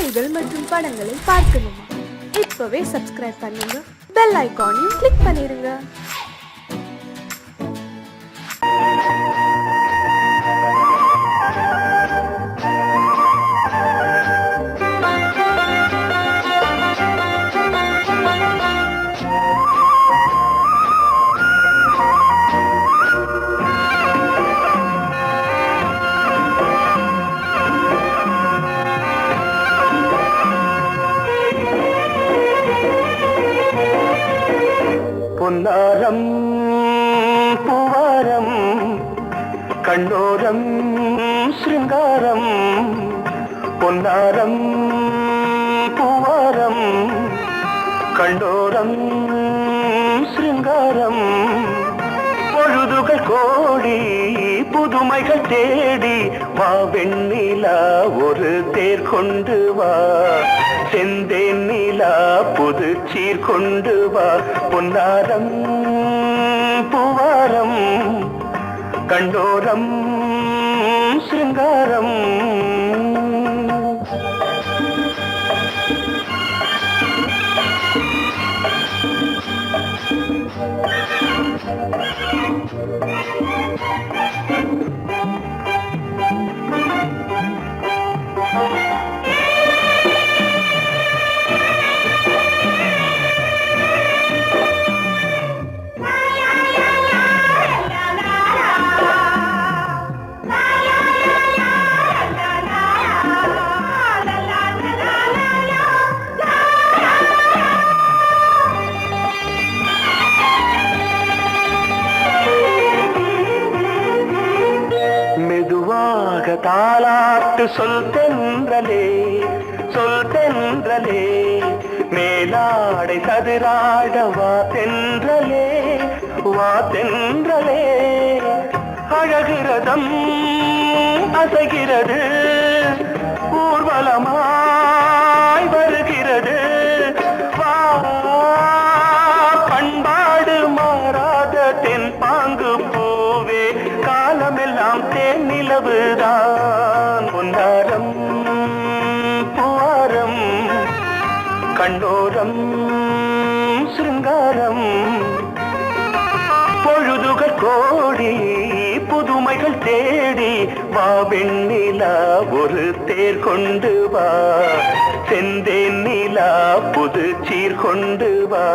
பாடல்கள் மற்றும் படங்களை பார்க்கணுமா? இப்பவே சப்ஸ்கிரைப் பண்ணுங்க, பெல் ஐகானையும் கிளிக் பண்ணிருங்க. பொன்னாரம் பூவாரம் கண்ணோரம் சிருங்காரம், பொன்னாரம் பூவாரம் கண்ணோரம் சிருங்காரம், பொழுதுகள் கோடி புதுமைகள் தேடி வா வெண்ணிலா ஒரு தேர் கொண்டு வா, செந்தேன் நிலா புது சீர் கொண்டு வா, பொன்னாரம் பூவாரம் கண்டோரம் சிருங்காரம். தாலாட்டு சொல் தென்றலே, சொல் தென்றலே, மேலாடை சதுராட வா தென்றலே, வா தென்றலே, அழகிறதம் அசைகிறது ஊர்வலமாய் வருகிறது, வா பண்பாடு மாறாத தென் பாங்கு பூவே, காலமெல்லாம் தேன் நிலவுதான், பொன்னாரம் பூவாரம் கண்ணோரம் சிருங்காரம், பொழுதுகள் கோடி புதுமைகள் தேடி வா வெண்ணிலா ஒரு தேர் கொண்டு வா, செந்தேன் நிலா புது சீர் கொண்டு வா.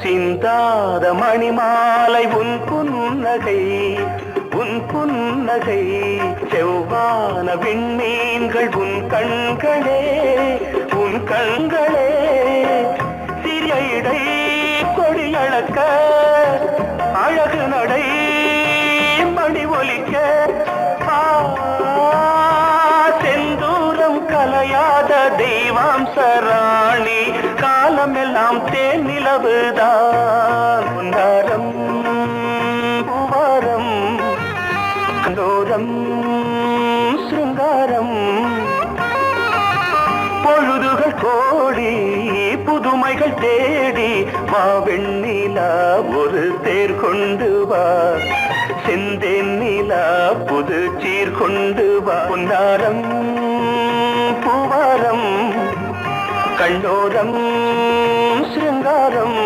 சிந்தாத மணிமாலை உன் புன்னகை, உன் புன்னகை, செவ்வான விண்மீன்கள் உன் கண்களே, உன் கண்களே, சிறிய இடை கொடியளக்க அழகு நடை மணி ஒலிக்க, செந்தூரம் கலையாத தெய்வாம்சராணி, காலமெல்லாம் தேன் நிலவுதான், பொன்னாரம் பூவாரம் கண்டோரம் சிருங்காரம், பொழுதுகள் கோடி புதுமைகள் தேடி வா வெண்ணிலா ஒரு தேர் கொண்டு வா, செந்தேன் நிலா புது சீர் கொண்டு வா, பொன்னாரம் பூவாரம் கண்டோரம் சிருங்காரம்.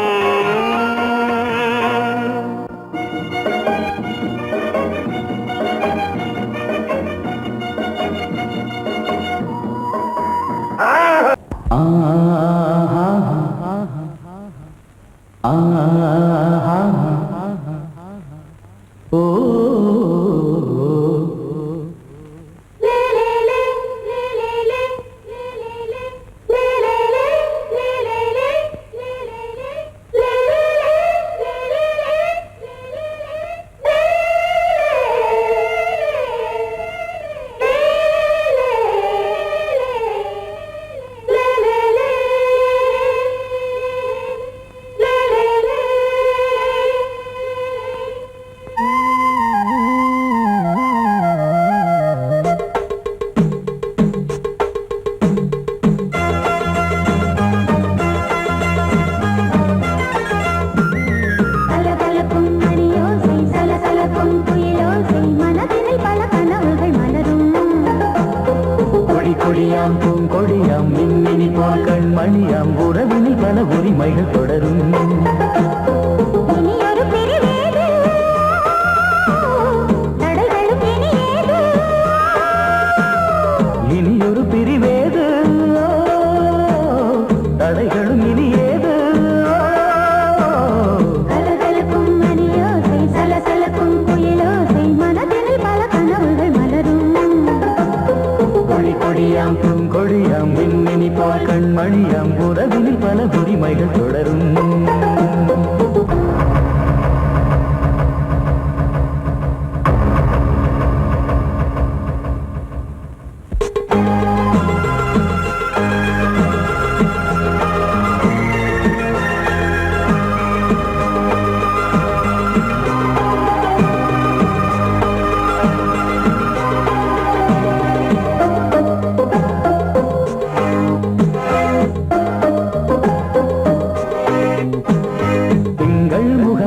பல உரிமைகள் தொடரும். இனியொரு பிரிவேது தடைகளும் இனியேது. கலகலக்கும் மணியோசை சலசலக்கும் குயிலோசை மனதில் பல கனவுகள் மலரும். கொடி கொடியாம் பூங்கொடியாம் மின்மினி போல் கண்மணியாம் உறவினில் பல உரிமைகள் தொடரும்.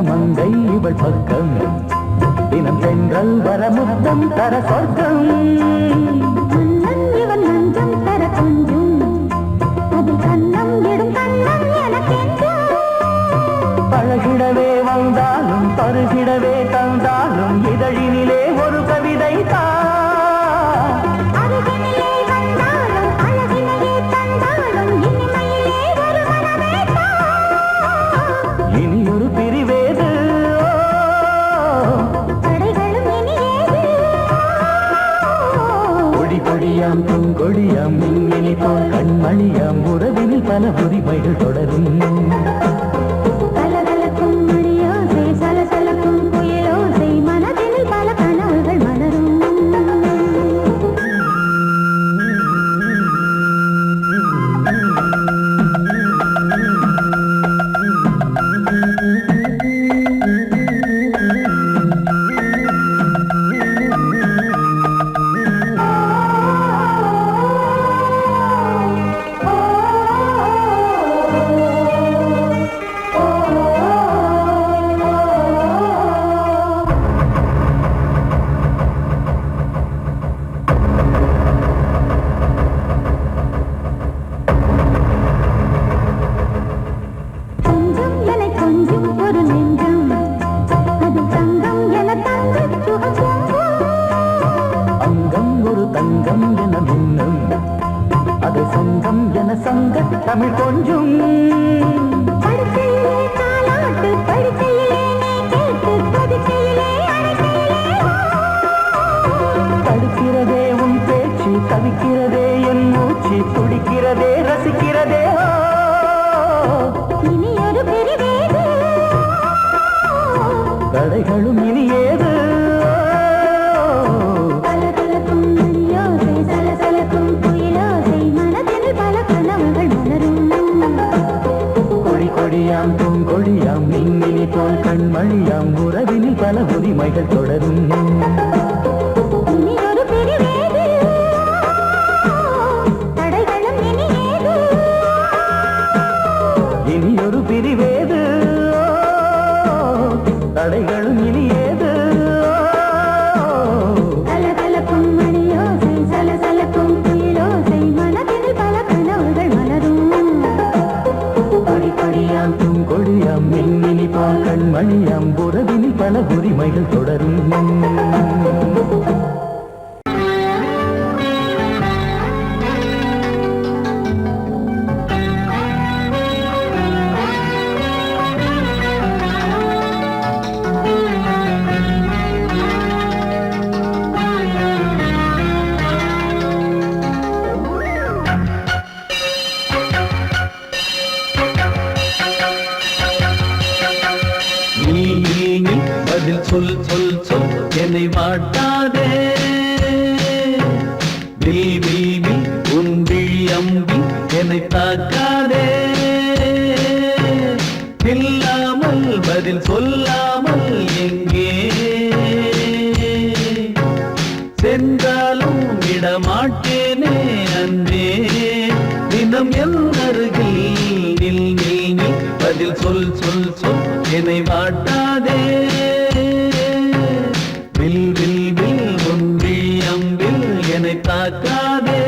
மங்கை இவள் பக்கம் தினம் சென்றல் வர முத்தம் தர சொர்க்கம். இவன் நஞ்சம் தர கொஞ்சம் அதில் கண்ணம் இடும் கண்ணம் எனக்கென்றும். பழகிடவே வந்தாலும் பருகிடவே தந்தாலும் இதழினிலே ஒரு கவிதை தான். அருகினிலே வந்தாலும் அழகினையே தந்தாலும் இனிமையிலே ஒரு மனமே தான். இனியொரு பிரிவேது தடைகளும் இனியேது. கொடி கொடியாம் பூங்கொடியாம் மின்மினி போல் கண்மணியாம் உறவினில் பல உரிமைகள் தொடரும். கலகலக்கும் மணியோசை சலசலக்கும் குயிலோசை மனதில் பல கனவுகள் மலரும். கொஞ்சம் என கொஞ்சம் ஒரு நெஞ்சம் அது தங்கம் என தங்க சுகம். அங்கம் ஒரு தங்கம் என மின்னும் அது சங்கம் என சங்க தமிழ் கொஞ்சம். படுக்கையிலே தாலாட்டு படுக்கையிலே நீ கேட்டு படுக்கையிலே அழைக்கையிலே தடுக்கிறதே உன் பேச்சு தவிக்கிறதே என் மூச்சு துடிக்கிறதே ரசிக்கிறதே. இனி ஒரு பிரிவேது தடைகளும் இனியேது. கலகலக்கும் மணியோசை சலசலக்கும் குயிலோசை மனதில் பல கனவுகள் மலரும். கொடி கொடியாம் பூங்கொடியாம் மின்மினி போல் கண்மணியாம் உறவினில் பல உரிமைகள் தொடரும். இனி ஒரு பிரிவேது தடைகளும் இனியேது. இனியொரு பிரிவேது தடைகளும் இனியேது. கலகலக்கும் மணியோசை சலசலக்கும் குயிலோசை மனதில் பல கனவுகள் மலரும். கொடி கொடியாம் பூங்கொடியாம் மின்மினி போல் கண்மணியாம் உறவினில் பல உரிமைகள் தொடரும். நீ பதில் சொல் சொல் சொல் என்னை வாட்டாதே. வில் வில் வில் உன் விழி அம்பி என்னை தாக்காதே. இல்லாமல் பதில் சொல்லாமல் எங்கே சென்றாலும் விடமாட்டேனே அன்பே. தினம் என் அருகில் நில் நில் நில் பதில் சொல் சொல் சொல் என்னை வாட்டாதே. வில் வில் வில் உன் விழி அம்பில் என்னை தாக்காதே.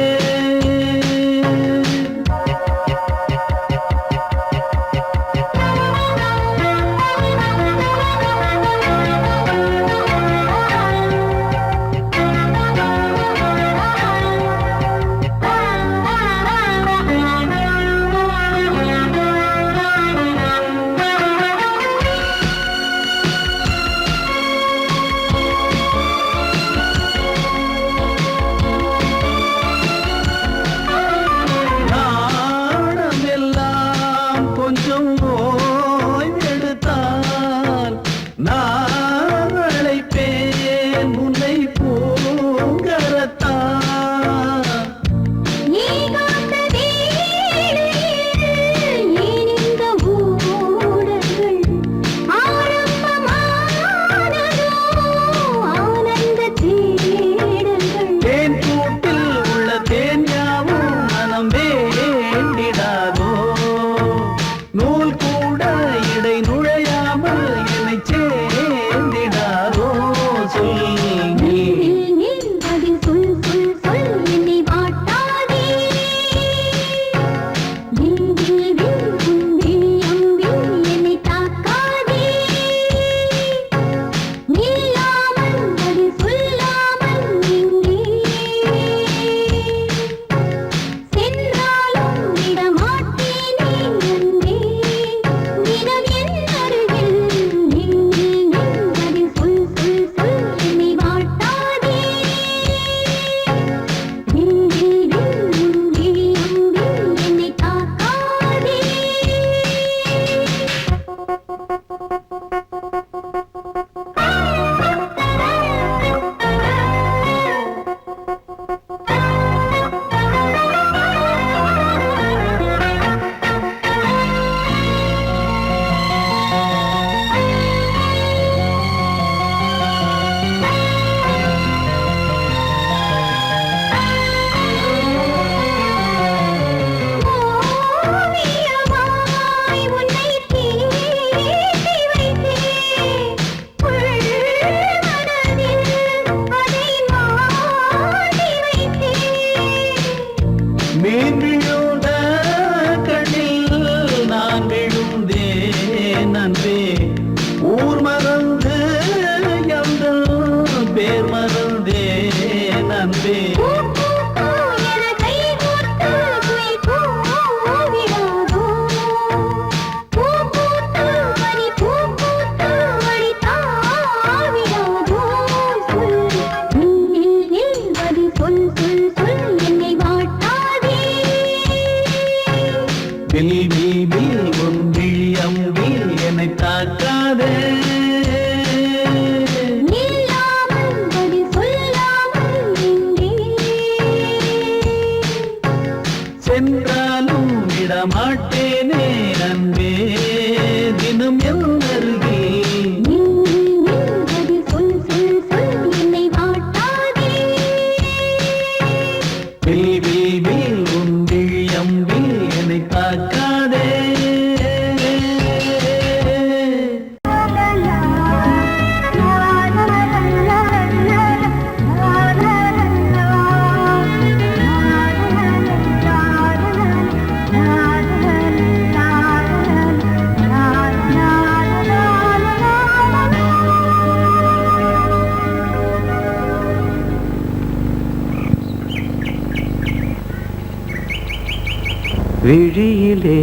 விழியிலே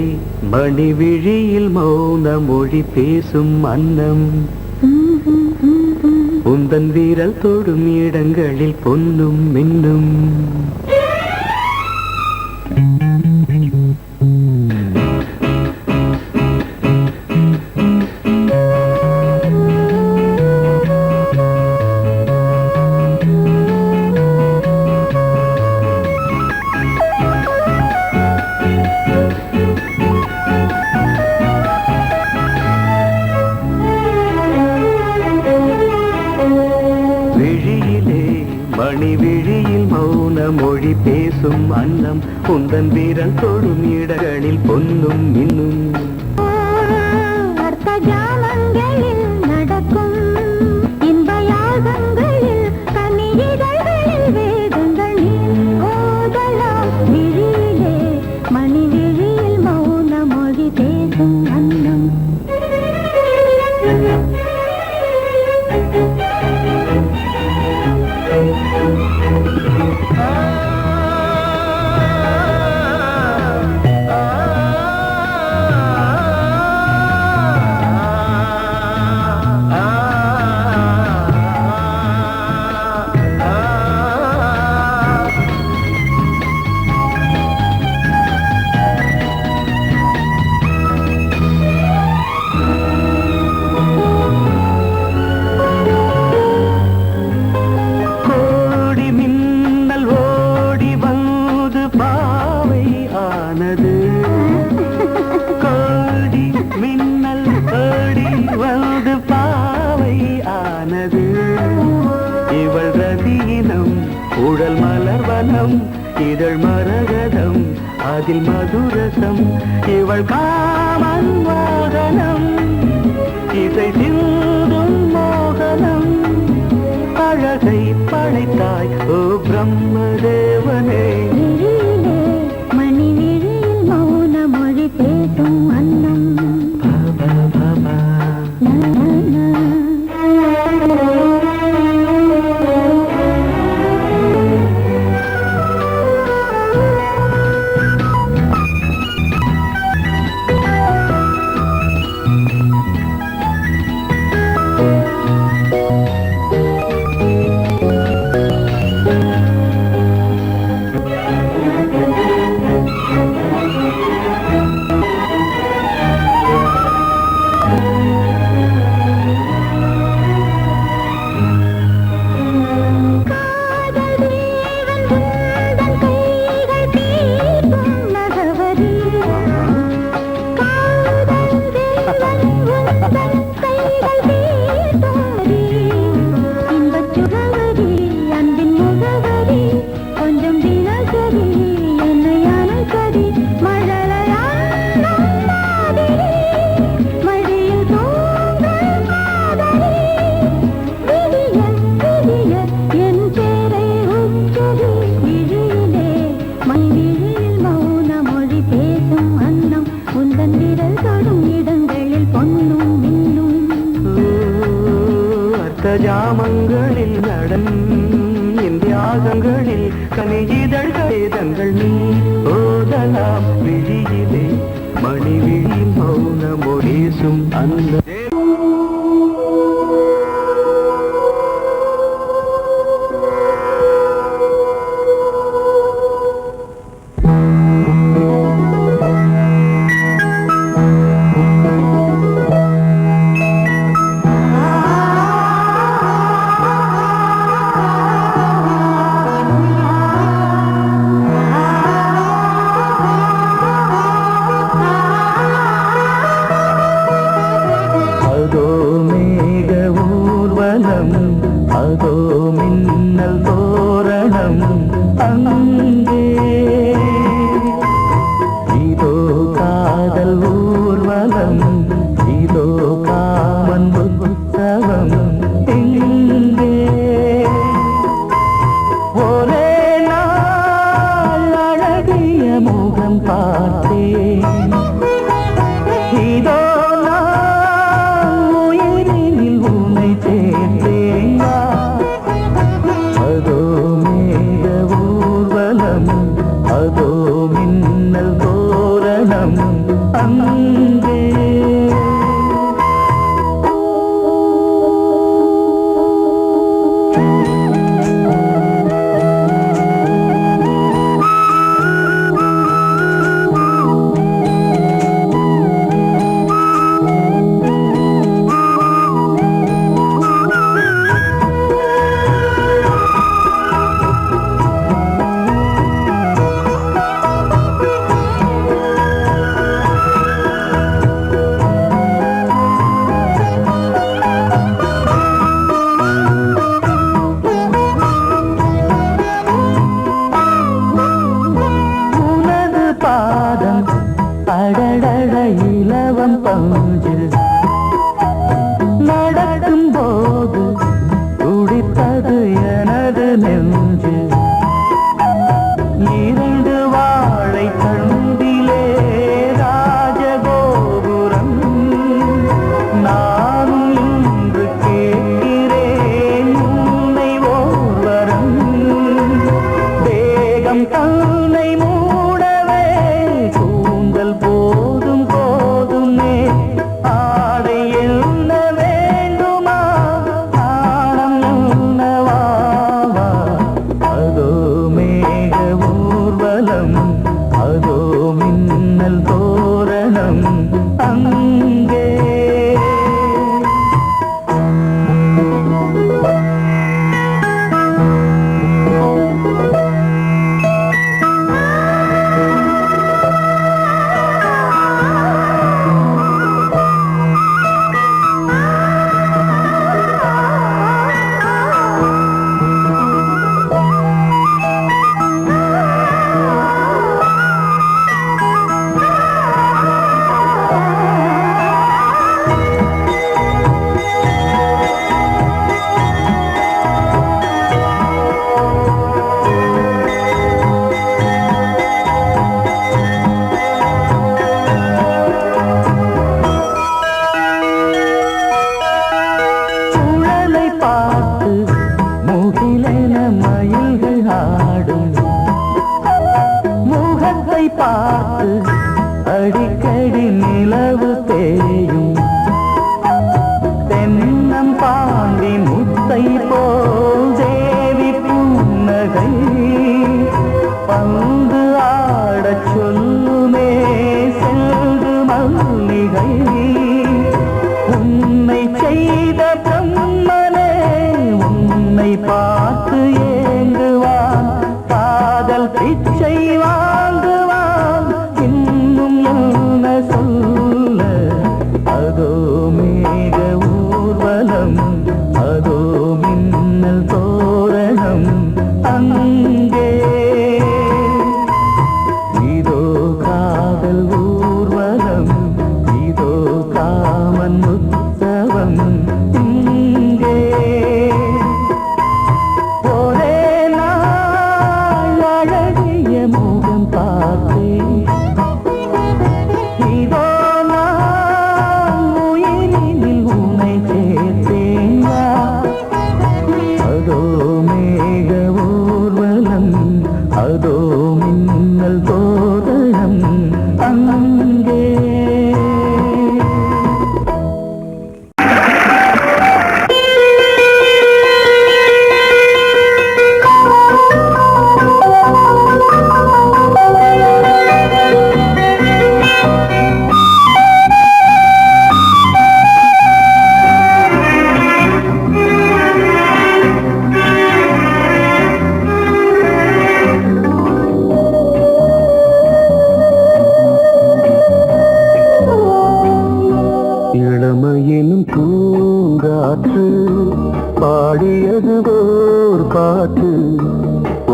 மணி விழியில் மௌன மொழி பேசும் அன்னம் உந்தன் வீரல் தொடும் இடங்களில் பொன்னும் மின்னும் மணி விழியில் மௌன மொழி பேசும் அன்னம் உந்தன் வீரல் தொடும் இடங்களில் பொன்னும் மின்னும் அர்த்த ஜாமங்களில் நடக்கும் இன்ப யாகங்களில் கனியிதழ்களில் வேதங்கள் நீ ஓதலாம் விழியிலே மணி விழியில் மௌன மொழி பேசும் அன்னம் உடல் மலர்வனம் இதழ் மரகதம் அதில் மதுரசம் இவள் காமன் வாகனம் இசை சிந்தும் மோகனம் அழகை படைத்தாய் ஓ பிரம்மதேவனே மணி விழியில் மௌன மொழி பேசும் அன்னம் ஜாமங்களில் நடன் இந்தியாகங்களில் கனியிதழ்கள் நீ ஓதலாம் விழியிலே மணி விழி மௌன மொழிசும் அந்த இலவம் பஞ்சு நடக்கும் போது துடித்தது எனது நெஞ்சு இரண்டு வாழை தண்டிலே ராஜகோபுரம் நானும் இன்று கேட்கிறேன் உன்னை ஓர்வரம் தேகம் தன்னை மூடவே கூந்தல் போதும் போதுமே ஆடை என்ன வேண்டுமா நாணம் என்னவா அதோ மேக ஊர்வலம் அதோ மின்னல் தோரணம் அங்கே சுழலை பார்த்து முகிலென மயில்கள் ஆடும் முகத்தை பார்த்து அடிக்கடி நிலவு தேயும் தென்னம் பாண்டி முத்தை போல் தேவி புன்னகை பந்து ஆடச் சொல்லுமே செல்கு மல்லிகை உன்னை செய்த பிரம்மனே உன்னை பார்த்து ஏங்குவான் காதல் பிச்சை வாங்குவான் இன்னும் என்ன சொல்ல அதோ மேக ஊர்வலம் அதோ மின்னல் தோரணம் அங்கே இதோ காதல் ஊர்வலம் இதோ காமன் உற்சவம் இங்கே ஒரே நாள் அழகிய முகம் பார்த்தேன் இதோ நான் உயிரினில் உன்னை சேர்த்தேன் அதோ மேக ஊர்வலம் அதோ மின்னல் தோரணம் அங்கே இளமையினும் பூங்காற்று பாடியது ஓர் பாட்டு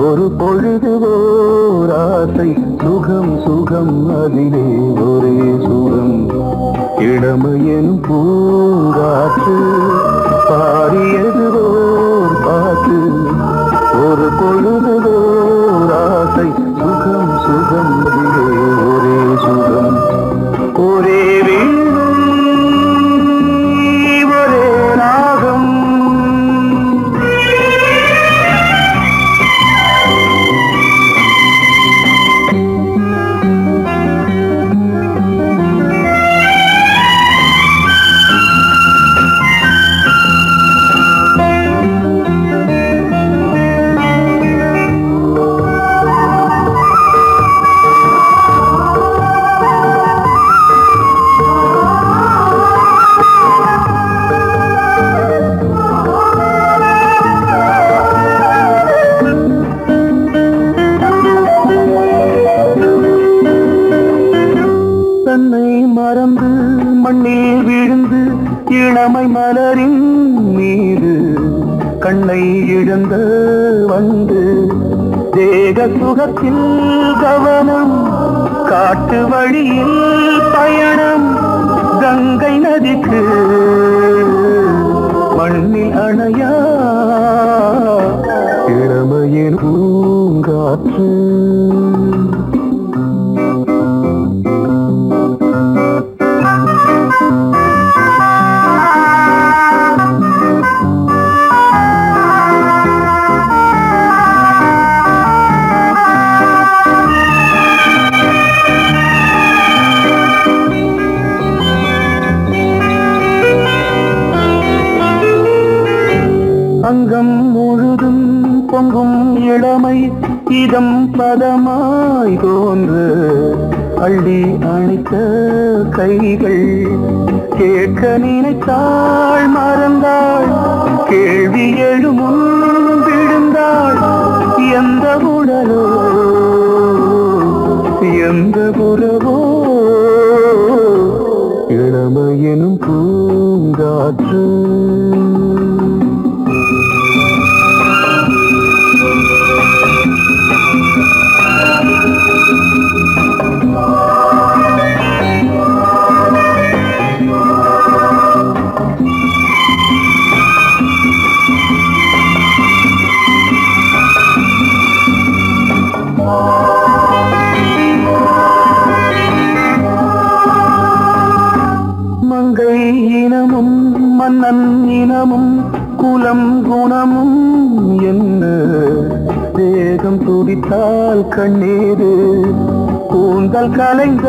ஒரு பொழுது ஓர் ஆசை சுகம் சுகம் அதிலே ஒரே சுகம் இளமையினும் பூங்காற்று பாடியது ஓர் பாட்டு ஒரு பொழுது ஓர் ஆசை சுகம் சுகம் அதிலே ஒரே சுகம் ஒரே இளமை மலரின் மீது கண்ணை இழந்த வந்து தேக சுகத்தில் கவனம் காட்டு வழியில் பயணம் கங்கை நதிக்கு மண்ணில் அணையா இளமையின் பூங்காற்று அங்கம் முழுதும் பொங்கும் இளமை இதம் பதமாய் தோன்று அள்ளி அணைத்த கைகள் கேட்க நினைத்தாள் மறந்தாள் கேள்வி எழுமுன் விழுந்தாள் எந்த உடலோ எந்த புறவோ இளமையெனும் பூங்காற்று மங்கை இனமும் மன்னன் இனமும் குலம் குணமும் என்ன தேகம் துடித்தால் கண்ணீரு கூந்தல் கலைந்த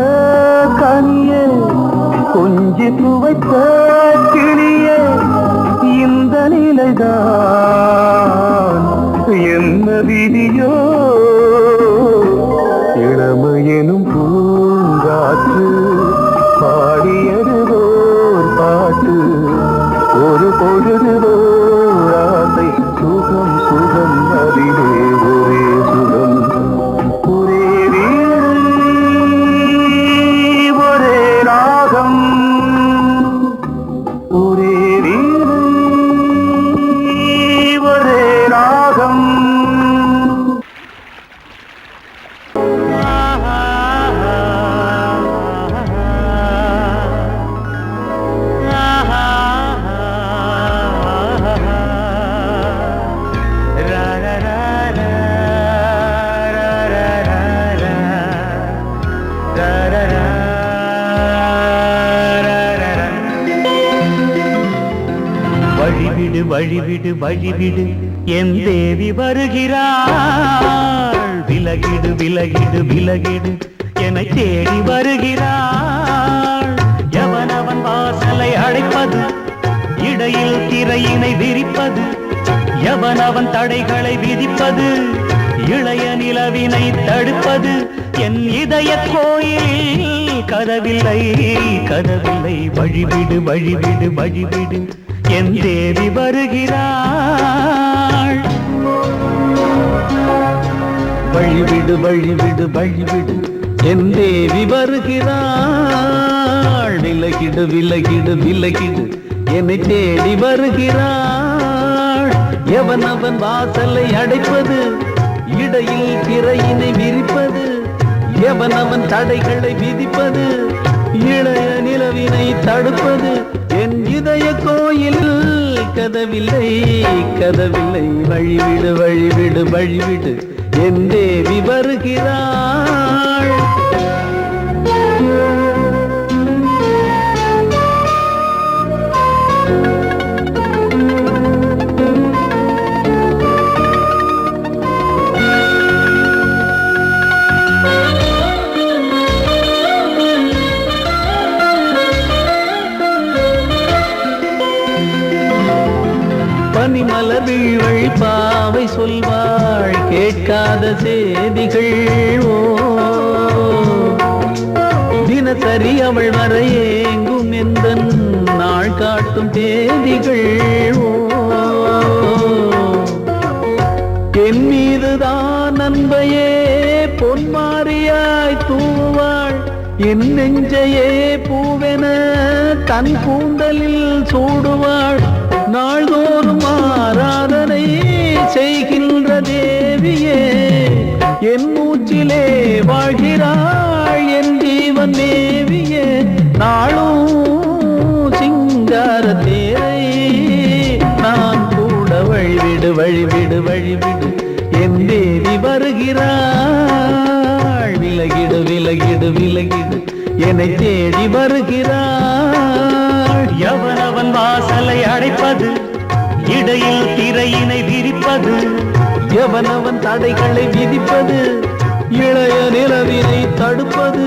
கனியே கொஞ்சி துவைத்த கிளியே இந்த நிலைதான் என்ன விதியோ இளமையெனும் பூங்காற்று பாடியதுவோர் பாட்டு ஒரு பொழுதுவோர் ஆசை சுகம் சுகம் அதிலே ஒரே சுகம் ஒரே வீடு ஒரே ராகம் ஒரே வீடு ஒரே ராகம் வழிவிடு வழிவிடு வழிவிடு என் தேவி வருகிறாள் விலகிடு விலகிடு விலகிடு என்னை தேடி வருகிறாள் எவனவன் வாசலை அழைப்பது இடையில் திரையினை விரிப்பது எவனவன் தடைகளை விதிப்பது இளைய நிலவினை தடுப்பது என் இதய கோயிலில் கதவில்லை கதவில்லை வழிவிடு வழிவிடு வழிவிடு என் தேவி வருகிறாள் வழிவிடு வழிவிடு வழிவிடு என் தேவி வருகிறாள் விலகிடு விலகிடு விலகிடு என்னை தேடி வருகிறாள் எவனவன் வாசலை அடைப்பது இடையில் திரையினை விரிப்பது எவனவன் தடைகளை விதிப்பது இளைய நிலவினை தடுப்பது என் இதய கோயில் கதவில்லை கதவில்லை வழிவிடு வழிவிடு வழிவிடு என் தேவி வருகிறாள் பனிமலர் வீழ்வழி பாவை சொல்வாள் கேட்காத செய்திகள் ஓ தினசரி அவள் வர ஏங்கும் எந்த நாள் காட்டும் தேதிகள் ஓ என் மீதுதான் அன்பையே பொன்மாரியாய் தூவாள் என் நெஞ்சையே பூவென தன் கூந்தலில் சூடுவாள் நாள்தோறும் ஆராதனை செய்கின்ற தேவியே என் மூச்சிலே வாழ்கிறாள் மேவிய நாளும் சிங்கார தேரை நான் கூட வழிவிடு வழிவிடு வழிவிடு என் தேவி வருகிறாள் விலகிடு விலகிடு விலகிடு என்னை தேடி வருகிறாள் எவனவன் வாசலை அடைப்பது இடையில் திரையினை விரிப்பது எவனவன் தடைகளை விதிப்பது இளைய நிலவினை தடுப்பது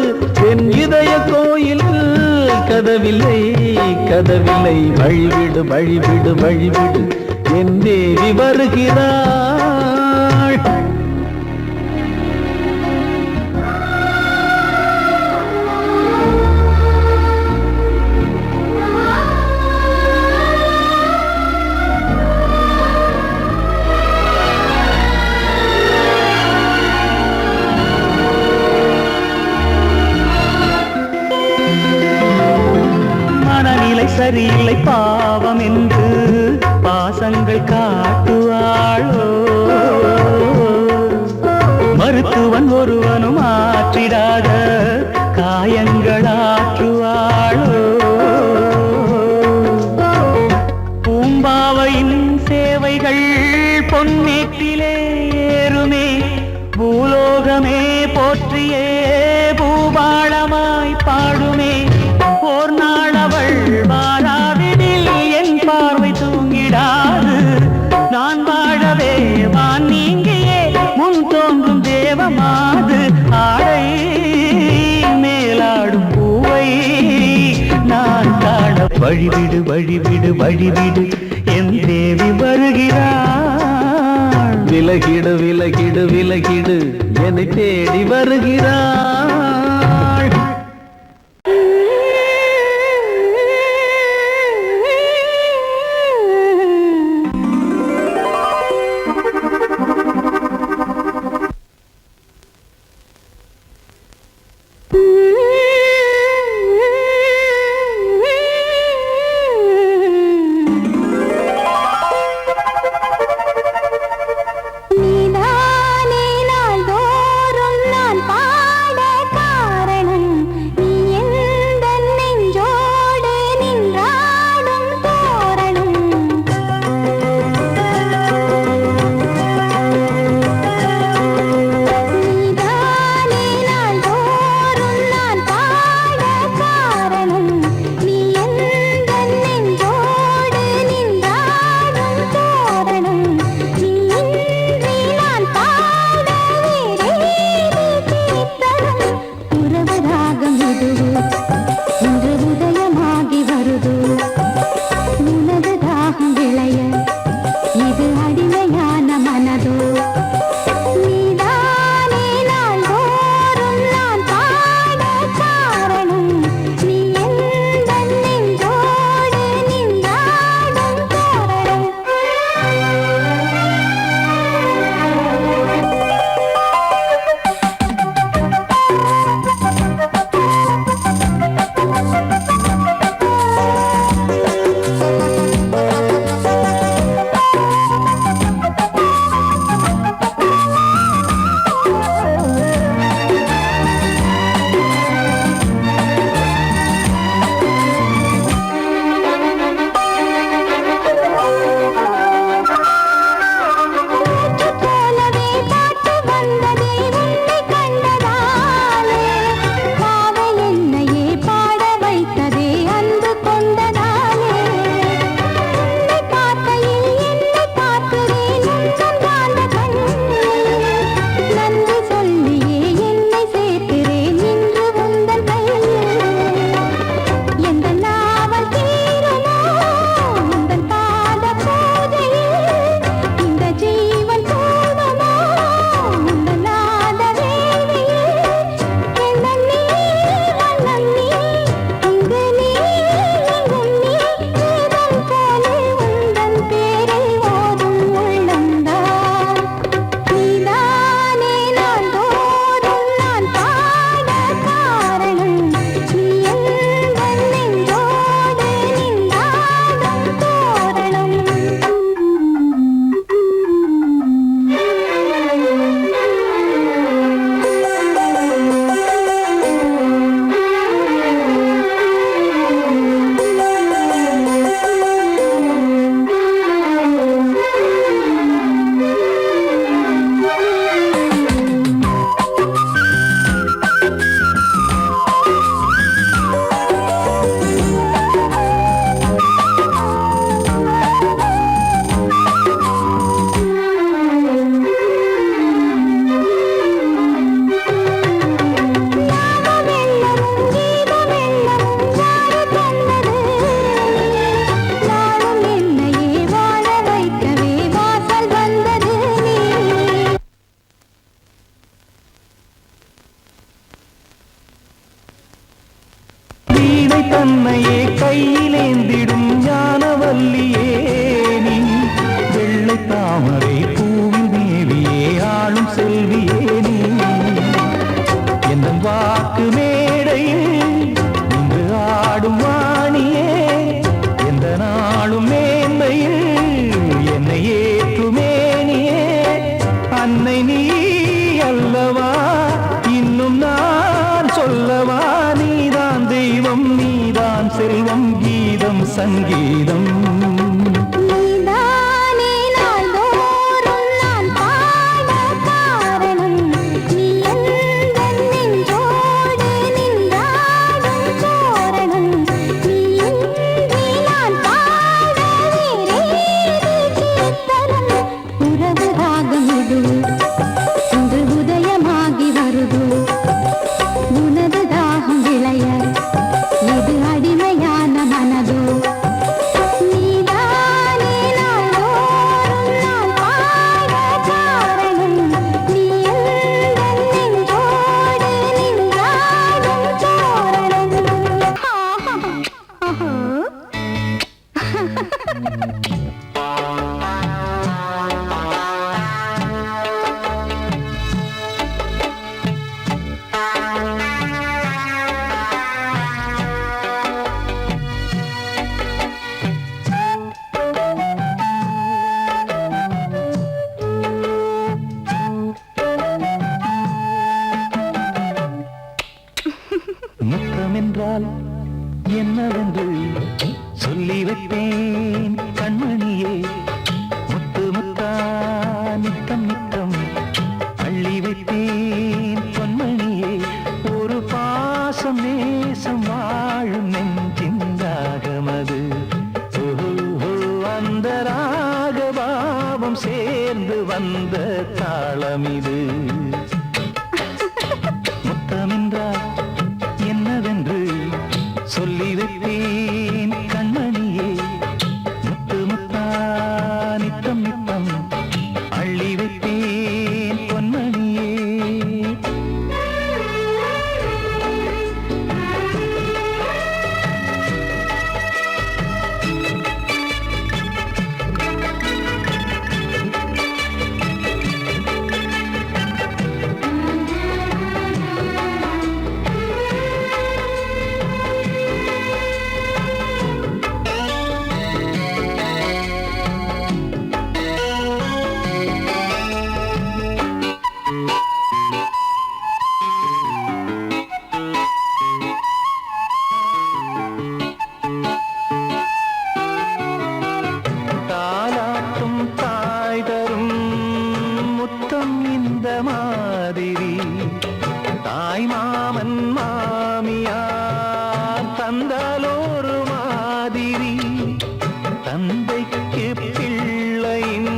என் இதய கோயில் கதவில்லை கதவில்லை வழிவிடு வழிவிடு வழிவிடு என் தேவி வருகிறாள் சரியில்லை பாவம் என்று பாசங்கள் காட்டுவாளோ மருத்துவன் ஒருவனும் ஆற்றிடாத காயங்களாற்றுவாளோ பூம்பாவையின் சேவைகள் பொன்னேற்றிலே ஏறுமே பூலோகமே போற்றியே பூபாளமாய் பாடுமே ஓர் நாள் அவள் வாராவிடில் என் பார்வை தூங்கிடாது நான் வாழவே வான் நீங்கியே முன் தோன்றும் தேவமாது ஆடை மேலாடும் பூவை நான் காண வழிவிடு வழிவிடு வழிவிடு என் தேவி வருகிறாள் விலகிடு விலகிடு விலகிடு என்னை தேடி வருகிறாள் நீதானே நாள்தோறும் நான் பாட தன்னையே கையிலேந்திடும் ஞானவல்லியே நீ வெள்ளை தாமரை பூவில் தேவியே ஆளும் செல்வியே நீ என் வாக்கு மேடையில் இன்று ஆடும் வாணியே எந்த நாளும் மேன்மையில் என்னை ஏற்றுமேனியே அன்னை நீ அல்லவா இன்னும் நான் சொல்லவா நீதான் தெய்வம் நீதான் செல்வம் கீதம் சங்கீதம் நீதானே நாள்தோறும் நான் பாட காரணம் நீ எந்தன் நெஞ்சோடு நின்றாடும் தோரணம் நீ இன்றி நான் பாட வேறேது கீர்த்தனம் உறவு ராகம் இது இன்று உதயமாகி வருது உனது தாகம் விளைய இது அடிமையான மனதோ நீதானே நாள்தோறும் நான் பாட காரணம் நீ எந்தன் நெஞ்சோடு நின்றாடும் தோரணம் முத்தமென்றால் என்னவென்று சொல்லி வைப்பேன் கண்மணியே முத்து முத்தா நித்தம் நித்தம் அள்ளி வைப்பேன் பொன்மணியே ஒரு பாசம் நேசம் வாழும் நெஞ்சின்றாகமது அந்த ராகபாவம் சேர்ந்து வந்த தாளமிது முத்தமென்றால் என்னவென்று சொல்லி வைப்பேன் கண்மணியே முத்து முத்தா நித்தம் நித்தம் அள்ளி வைப்பேன் பொன்மணியே தாலாட்டும் தாய் தரும் முத்தம் இந்த மாதிரி தாய் மாமன் மாமியார் தந்தாலோரு மாதிரி தந்தைக்கு பிள்ளையின்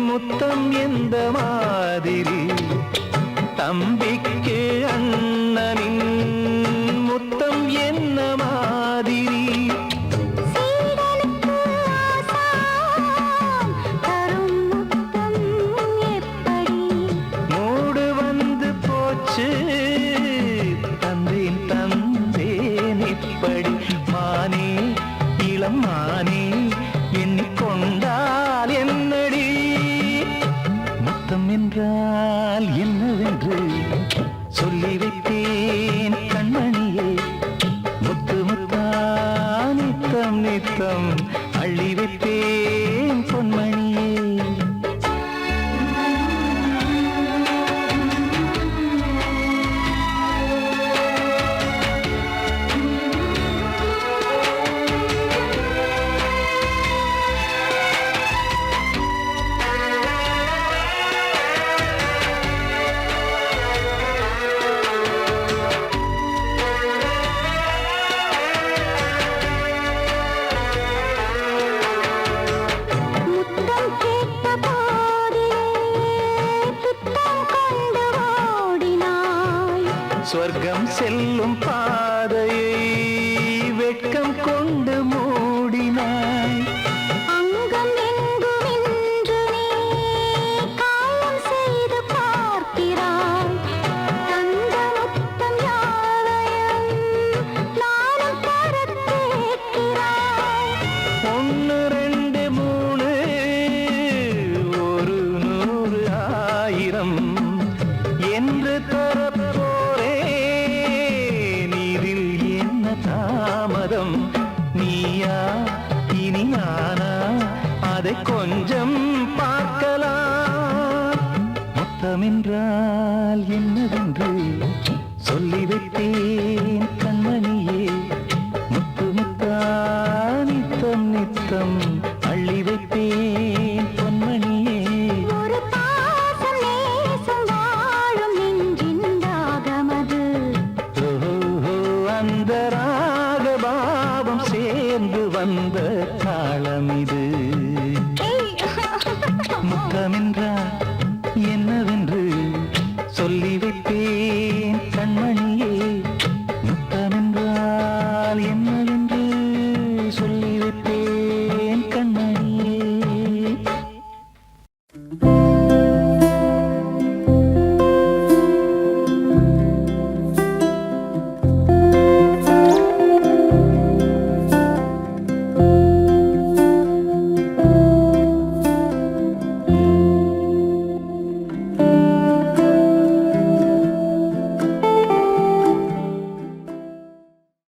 முத்தம் எந்த மாதிரி தம்பிக்கு அண்ணனின் முத்தம் என்ன மாதிரி சீடனுக்கு ஆசான் தரும் முத்தம் எப்படி மூடு வந்து போச்சு தந்தேன் தந்தேன் இப்படி மானே இளம் மானே எண்ணிக்கொண்டால் என்னடி முத்தம் என்றால் என்னவென்று சொல்லி வைத்தேன் கண்மணியே முத்து முத்தா நித்தம் நித்தம் அள்ளி வைத்தேன் பொன்மணியே முத்தம் கேட்ட போதிலே துத்தம் கொண்டு ஓடினாய் சொர்க்கம் செல்லும் பாதையை வெட்கம் கொண்டு மூடினாய் அங்கம் எங்கும் இன்று நீ காயம் செய்து பார்க்கிறாய் தந்த முத்தம் யாவையும் நானும் தர சொந்தம் நீயா இனி நானா அதை கொஞ்சம் பார்க்கலாம். முத்தமென்றால் என்னவென்று சொல்லி வைத்தேன் கண்மணியே. முத்து முத்தா நித்தம் நித்தம் அள்ளி வைப்பேன் பொன்மணியே. ஒரு பாசம் நேசம் வாழும் நெஞ்சின் ராகமது. ஓஹோ, அந்த ராகபாவம் சேர்ந்து வந்த தாளம் இது. முத்தமென்றால் என்னவென்று சொல்லி